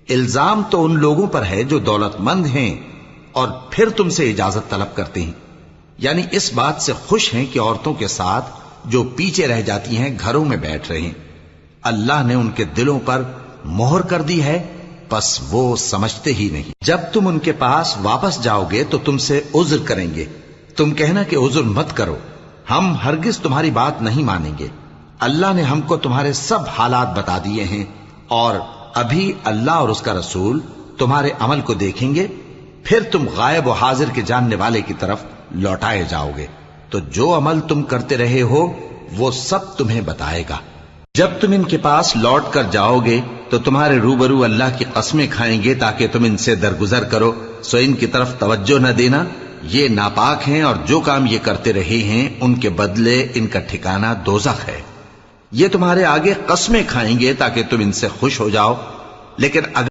الزام تو ان لوگوں پر ہے جو دولت مند ہیں اور پھر تم سے اجازت طلب کرتے ہیں، یعنی اس بات سے خوش ہیں کہ عورتوں کے ساتھ جو پیچھے رہ جاتی ہیں گھروں میں بیٹھ رہے ہیں۔ اللہ نے ان کے دلوں پر مہر کر دی ہے، پس وہ سمجھتے ہی نہیں۔ جب تم ان کے پاس واپس جاؤ گے تو تم سے عذر کریں گے، تم کہنا کہ عذر مت کرو، ہم ہرگز تمہاری بات نہیں مانیں گے۔ اللہ نے ہم کو تمہارے سب حالات بتا دیے ہیں، اور ابھی اللہ اور اس کا رسول تمہارے عمل کو دیکھیں گے، پھر تم غائب و حاضر کے جاننے والے کی طرف لوٹائے جاؤ گے، تو جو عمل تم کرتے رہے ہو وہ سب تمہیں بتائے گا۔ جب تم ان کے پاس لوٹ کر جاؤ گے تو تمہارے روبرو اللہ کی قسمیں کھائیں گے تاکہ تم ان سے درگزر کرو، سو ان کی طرف توجہ نہ دینا، یہ ناپاک ہیں اور جو کام یہ کرتے رہے ہیں ان کے بدلے ان کا ٹھکانہ دوزخ ہے۔ یہ تمہارے آگے قسمیں کھائیں گے تاکہ تم ان سے خوش ہو جاؤ، لیکن اگر